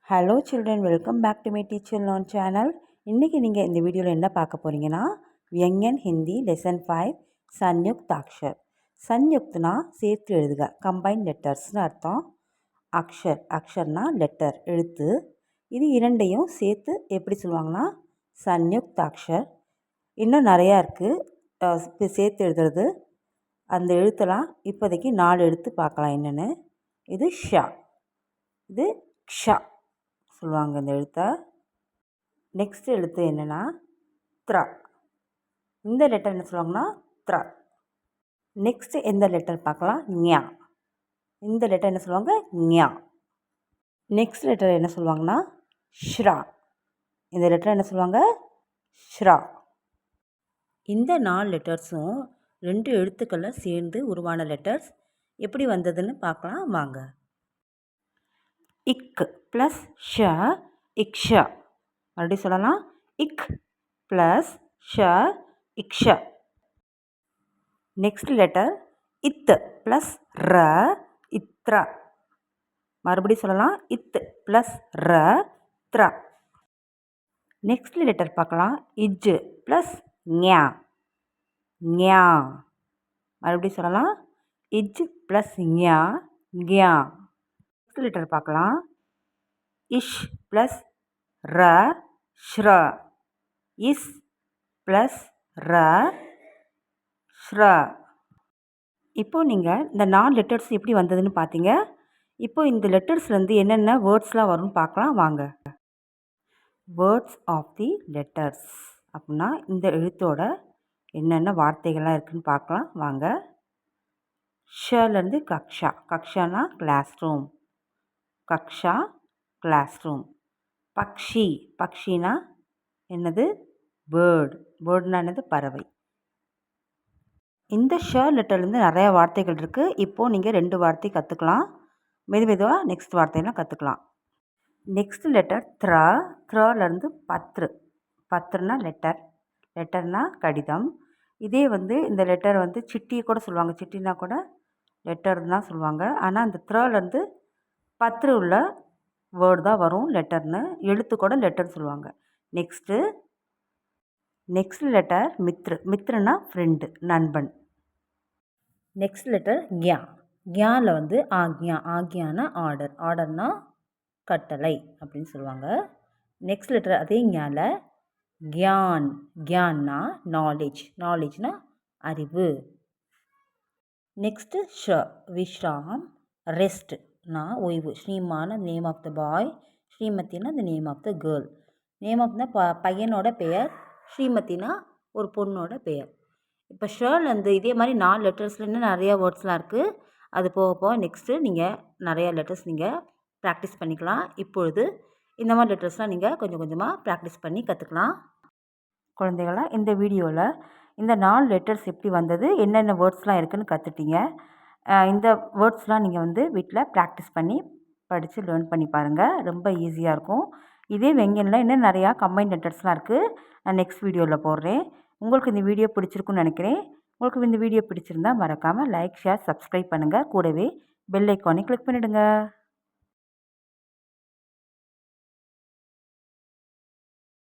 Hello children, welcome back to my teacher learn channel. இன்றைக்கி நீங்கள் இந்த வீடியோவில் என்ன பார்க்க போகிறீங்கன்னா, வியங்கன் ஹிந்தி லெசன் 5 சன்யுக்த் அக்ஷர். சன்யுக்த்னா சேர்த்து எழுதுக, கம்பைன் லெட்டர்ஸ்னு அர்த்தம். அக்ஷர், அக்ஷர்னா லெட்டர், எழுத்து. இது இரண்டையும் சேர்த்து எப்படி சொல்லுவாங்கன்னா சன்யுக்த் அக்ஷர். இன்னும் நிறையா இருக்குது சேர்த்து எழுதுறது. அந்த எழுத்தெல்லாம் இப்போதைக்கு 4 எழுத்து பார்க்கலாம் என்னென்னு. இது ஷா, இது க்ஷா சொல்லுவாங்க இந்த எழுத்தை. நெக்ஸ்ட் எழுத்து என்னென்னா த்ரா. இந்த லெட்டர் என்ன சொல்லுவாங்கன்னா த்ரா. நெக்ஸ்ட் எந்த லெட்டர் பார்க்கலாம், ஞா. இந்த லெட்டர் என்ன சொல்லுவாங்க, ஞா. நெக்ஸ்ட் லெட்டர் என்ன சொல்லுவாங்கன்னா ஷ்ரா. இந்த லெட்டர் என்ன சொல்லுவாங்க, ஷ்ரா. இந்த 4 லெட்டர்ஸும் 2 எழுத்துக்களை சேர்ந்து உருவான லெட்டர்ஸ். எப்படி வந்ததுன்னு பார்க்கலாம் வாங்க. இக் ப்ளஸ் ஷ, இக்ஷா. மறுபடியும் சொல்லலாம், இக் ப்ளஸ் ஷ, இக்ஷா. நெக்ஸ்ட் லெட்டர் இத் ப்ளஸ் ர, இத்ரா. மறுபடியும் சொல்லலாம், இத் ப்ளஸ் ர, த்ரா. நெக்ஸ்ட் லெட்டர் பார்க்கலாம், இஜ் ப்ளஸ் ஞா, ஞா. மறுபடியும் சொல்லலாம், இஜ் ப்ளஸ் ஞா, ஞா. நெக்ஸ்ட் லெட்டர் பார்க்கலாம், இஷ் ப்ளஸ் ர, ஷ்ர. இஸ் ப்ளஸ் ர, ஷ்ர. இப்போது நீங்கள் இந்த 4 லெட்டர்ஸ் எப்படி வந்ததுன்னு பார்த்தீங்க. இப்போது இந்த லெட்டர்ஸ்லேருந்து என்னென்ன வேர்ட்ஸ்லாம் வரும்னு பார்க்கலாம் வாங்க. வேர்ட்ஸ் ஆஃப் தி லெட்டர்ஸ் அப்படின்னா இந்த எழுத்தோட என்னென்ன வார்த்தைகள்லாம் இருக்குதுன்னு பார்க்கலாம் வாங்க. ஷலேருந்து கக்ஷா, கக்ஷானா கிளாஸ் ரூம், கக்ஷா கிளாஸ் ரூம். பக்ஷி, பக்ஷினா என்னது, பேர்டு, பேர்டுனா என்னது, பறவை. இந்த ஷ லெட்டர்லேருந்து நிறையா வார்த்தைகள் இருக்குது. இப்போது நீங்கள் 2 வார்த்தை கற்றுக்கலாம். மெதுவாக நெக்ஸ்ட் வார்த்தையெல்லாம் கற்றுக்கலாம். நெக்ஸ்ட் லெட்டர் த்ரா. த்ராலேருந்து பத்ரு. பத்ருனா லெட்டர், லெட்டர்னா கடிதம். இதே இந்த லெட்டர் சிட்டியை கூட சொல்லுவாங்க. சிட்டினா கூட லெட்டர் தான் சொல்லுவாங்க. ஆனால் அந்த த்ராலேருந்து பத்ரு உள்ள வேர்டு தான் வரும் லெட்டர்னு. எழுத்து கூட லெட்டர் சொல்லுவாங்க. நெக்ஸ்ட் லெட்டர் மித்ரு. மித்ருனா ஃப்ரெண்டு, நண்பன். நெக்ஸ்ட் லெட்டர் கியா. கியாவில் ஆக்யா. ஆக்யானா ஆர்டர், ஆர்டர்னா கட்டளை அப்படின்னு சொல்லுவாங்க. நெக்ஸ்ட் லெட்டர் அதே ஞால கியான். கியான்னா நாலேஜ், நாலேஜ்னா அறிவு. நெக்ஸ்ட்டு ஷ, விஷ்ராம், ரெஸ்ட்னா ஓய்வு. ஸ்ரீமான நேம் ஆஃப் த பாய், ஸ்ரீமதினா the name of the girl. Name of the பையனோட பெயர், ஸ்ரீமதினா ஒரு பொண்ணோட பெயர். இப்போ ஷலேருந்து இதே மாதிரி 4 லெட்டர்ஸில் இன்னும் நிறையா வேர்ட்ஸ்லாம் இருக்குது. அது போக போக நெக்ஸ்ட்டு நீங்கள் நிறையா லெட்டர்ஸ் நீங்கள் ப்ராக்டிஸ் பண்ணிக்கலாம். இப்பொழுது இந்த மாதிரி லெட்டர்ஸ்லாம் நீங்கள் கொஞ்சம் கொஞ்சமாக ப்ராக்டிஸ் பண்ணி கற்றுக்கலாம். குழந்தைகளா, இந்த வீடியோவில் இந்த 4 லெட்டர்ஸ் எப்படி வந்தது, என்னென்ன வேர்ட்ஸ்லாம் இருக்குதுன்னு கற்றுட்டீங்க. இந்த வேர்ட்ஸ்லாம் நீங்கள் வீட்டில் ப்ராக்டிஸ் பண்ணி படித்து லேர்ன் பண்ணி பாருங்கள். ரொம்ப ஈஸியாக இருக்கும். இதே வெங்கனில் இன்னும் நிறையா கம்பைன் லெட்டர்ஸ்லாம் இருக்குது. நான் நெக்ஸ்ட் வீடியோவில் போடுறேன். உங்களுக்கு இந்த வீடியோ பிடிச்சிருக்குன்னு நினைக்கிறேன். உங்களுக்கு இந்த வீடியோ பிடிச்சிருந்தால் மறக்காமல் லைக், ஷேர், சப்ஸ்கிரைப் பண்ணுங்கள். கூடவே பெல் ஐக்கானை கிளிக் பண்ணிவிடுங்க.